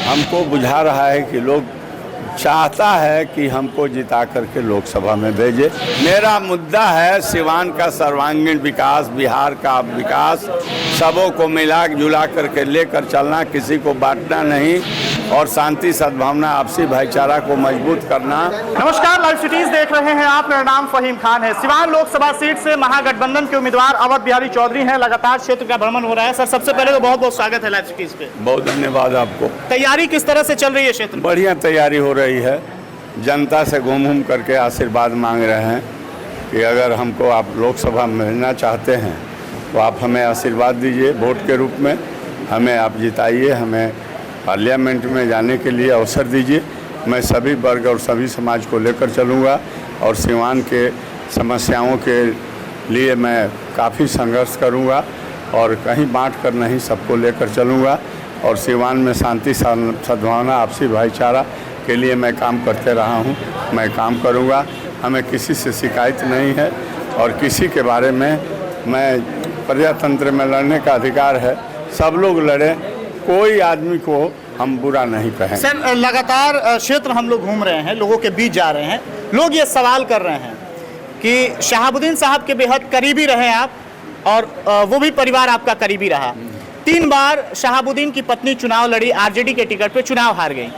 हमको बुझा रहा है कि लोग चाहता है कि हमको जिता करके लोकसभा में भेजे। मेरा मुद्दा है सिवान का सर्वांगीण विकास, बिहार का विकास, सबों को मिला जुला करके लेकर चलना, किसी को बांटना नहीं और शांति सद्भावना आपसी भाईचारा को मजबूत करना। नमस्कार, लाइव सिटीज देख रहे हैं आप। मेरा नाम फहीम खान है। सिवान लोकसभा सीट से महागठबंधन के उम्मीदवार अवध बिहारी चौधरी हैं। लगातार क्षेत्र का भ्रमण हो रहा है। सर, सबसे पहले तो बहुत बहुत स्वागत है लाइव सिटीज पे। बहुत धन्यवाद आपको। तैयारी किस तरह से चल रही है क्षेत्र में? बढ़िया तैयारी हो रही है। जनता से घूम करके आशीर्वाद मांग रहे हैं कि अगर हमको आप लोकसभा में भेजना चाहते हैं तो आप हमें आशीर्वाद दीजिए, वोट के रूप में हमें आप जिताइए, हमें पार्लियामेंट में जाने के लिए अवसर दीजिए। मैं सभी वर्ग और सभी समाज को लेकर चलूँगा और सिवान के समस्याओं के लिए मैं काफ़ी संघर्ष करूँगा और कहीं बांट कर नहीं, सबको लेकर चलूँगा और सिवान में शांति सद्भावना आपसी भाईचारा के लिए मैं काम करते रहा हूँ, मैं काम करूँगा। हमें किसी से शिकायत नहीं है और किसी के बारे में मैं प्रजातंत्र में लड़ने का अधिकार है, सब लोग लड़ें, कोई आदमी को हम बुरा नहीं कहें। सर, लगातार क्षेत्र हम लोग घूम रहे हैं, लोगों के बीच जा रहे हैं। लोग ये सवाल कर रहे हैं कि शहाबुद्दीन साहब के बेहद करीबी रहे आप और वो भी परिवार आपका करीबी रहा। 3 बार शहाबुद्दीन की पत्नी चुनाव लड़ी, आरजेडी के टिकट पे चुनाव हार गई।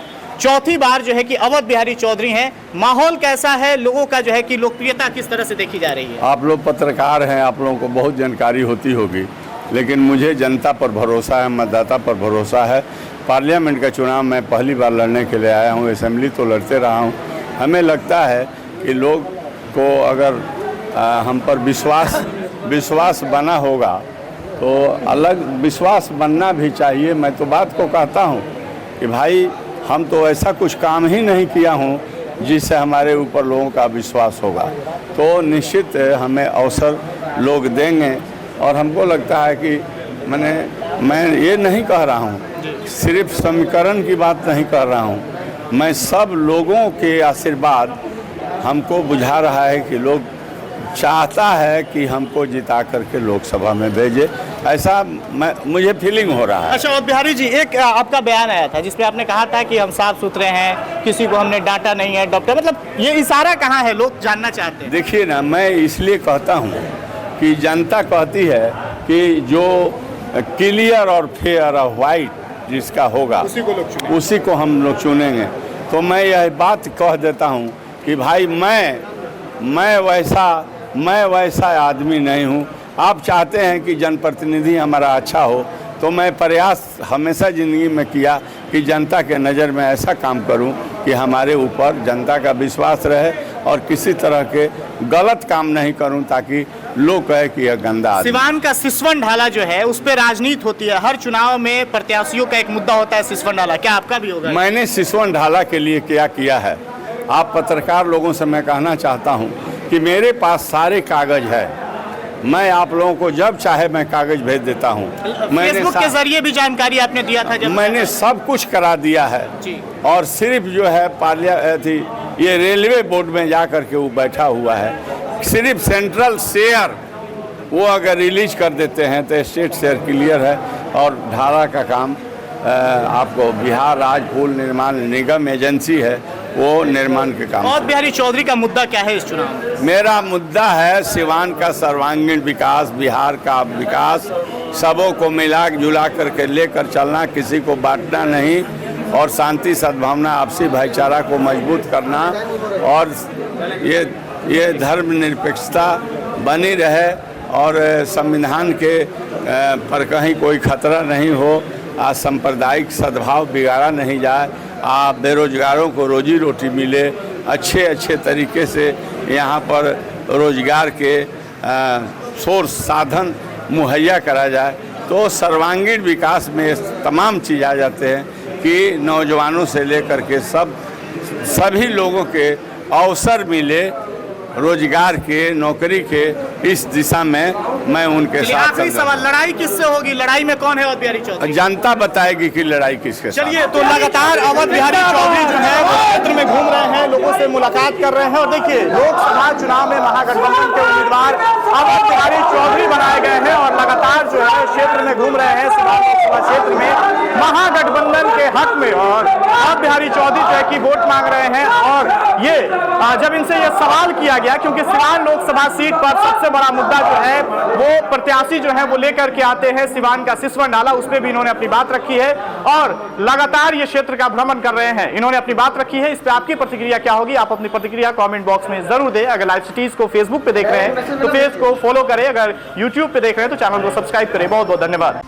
चौथी बार जो है कि अवध बिहारी चौधरी हैं। माहौल कैसा है, लोगों का जो है कि लोकप्रियता किस तरह से देखी जा रही है? आप लोग पत्रकार हैं, आप लोगों को बहुत जानकारी होती होगी, लेकिन मुझे जनता पर भरोसा है, मतदाता पर भरोसा है। पार्लियामेंट का चुनाव मैं पहली बार लड़ने के लिए आया हूँ, असेंबली तो लड़ते रहा हूँ। हमें लगता है कि लोग को अगर हम पर विश्वास बना होगा तो अलग विश्वास बनना भी चाहिए। मैं तो बात को कहता हूँ कि भाई हम तो ऐसा कुछ काम ही नहीं किया हूँ जिससे हमारे ऊपर लोगों का विश्वास होगा, तो निश्चित हमें अवसर लोग देंगे। और हमको लगता है कि मैं ये नहीं कह रहा हूँ, सिर्फ समीकरण की बात नहीं कर रहा हूँ, मैं सब लोगों के आशीर्वाद हमको बुझा रहा है कि लोग चाहता है कि हमको जिता करके लोकसभा में भेजे, ऐसा मुझे फीलिंग हो रहा है। अच्छा, अवध बिहारी जी, एक आपका बयान आया था जिसमें आपने कहा था कि हम साफ सुथरे हैं, किसी को हमने डांटा नहीं है। डॉक्टर, मतलब ये इशारा कहाँ है, लोग जानना चाहते हैं। देखिए ना, मैं इसलिए कहता हूँ कि जनता कहती है कि जो क्लियर और फेयर और वाइट जिसका होगा उसी को हम लोग चुनेंगे। तो मैं यह बात कह देता हूँ कि भाई मैं वैसा आदमी नहीं हूँ। आप चाहते हैं कि जनप्रतिनिधि हमारा अच्छा हो, तो मैं प्रयास हमेशा ज़िंदगी में किया कि जनता के नज़र में ऐसा काम करूं कि हमारे ऊपर जनता का विश्वास रहे और किसी तरह के गलत काम नहीं करूं ताकि लोग कहे कि यह गंदा आदमी। सिवान का सिसवन ढाला जो है उस पर राजनीति होती है, हर चुनाव में प्रत्याशियों का एक मुद्दा होता है सिसवन ढाला, क्या आपका भी होगा? मैंने सिसवन ढाला के लिए क्या किया है, आप पत्रकार लोगों से मैं कहना चाहता हूँ कि मेरे पास सारे कागज है। मैं आप लोगों को जब चाहे मैं कागज भेज देता हूँ। फेसबुक के जरिए भी जानकारी आपने दिया था जब? मैंने सब कुछ करा दिया है जी। और सिर्फ जो है ये रेलवे बोर्ड में जा कर के वो बैठा हुआ है। सिर्फ सेंट्रल शेयर वो अगर रिलीज कर देते हैं तो स्टेट शेयर क्लियर है और ढाला का काम आपको बिहार राज्य पुल निर्माण निगम एजेंसी है, वो निर्माण के काम। अवध बिहारी चौधरी का मुद्दा क्या है इस चुनाव में? मेरा मुद्दा है सिवान का सर्वांगीण विकास, बिहार का विकास, सबों को मिला जुला करके लेकर चलना, किसी को बांटना नहीं और शांति सद्भावना आपसी भाईचारा को मजबूत करना और ये धर्मनिरपेक्षता बनी रहे और संविधान के पर कहीं कोई खतरा नहीं हो, सांप्रदायिक सद्भाव बिगाड़ा नहीं जाए, बेरोजगारों को रोजी रोटी मिले, अच्छे तरीके से यहाँ पर रोजगार के सोर्स साधन मुहैया करा जाए। तो सर्वांगीण विकास में तमाम चीज़ आ जाते हैं कि नौजवानों से लेकर के सभी लोगों के अवसर मिले, रोजगार के, नौकरी के, इस दिशा में मैं उनके साथ। आखिरी सवाल, लड़ाई किससे होगी? लड़ाई में कौन है अवध बिहारी चौधरी? जनता बताएगी कि लड़ाई किसके साथ। चलिए, तो लगातार अवध बिहारी चौधरी जो है वो क्षेत्र में घूम रहे हैं, लोगों से मुलाकात कर रहे हैं और देखिए लोकसभा चुनाव में महागठबंधन के उम्मीदवार अवध बिहारी चौधरी बनाए गए हैं और लगातार जो है क्षेत्र में घूम रहे हैं। सिवान लोकसभा क्षेत्र में महागठबंधन के हक में, और आप बिहारी चौधरी जो है कि वोट मांग रहे हैं। और ये जब इनसे ये सवाल किया गया, क्योंकि सिवान लोकसभा सीट पर सबसे बड़ा मुद्दा जो है वो प्रत्याशी जो है वो लेकर के आते हैं सिवान का सिसवन डाला, उस पर भी इन्होंने अपनी बात रखी है और लगातार ये क्षेत्र का भ्रमण कर रहे हैं, इन्होंने अपनी बात रखी है। इस पे आपकी प्रतिक्रिया क्या होगी? आप अपनी प्रतिक्रिया कमेंट बॉक्स में जरूर दें। अगर लाइव सिटीज को फेसबुक पे देख रहे हैं तो पेज को फॉलो करें, अगर यूट्यूब पे देख रहे हैं तो चैनल को सब्सक्राइब करें। बहुत बहुत धन्यवाद।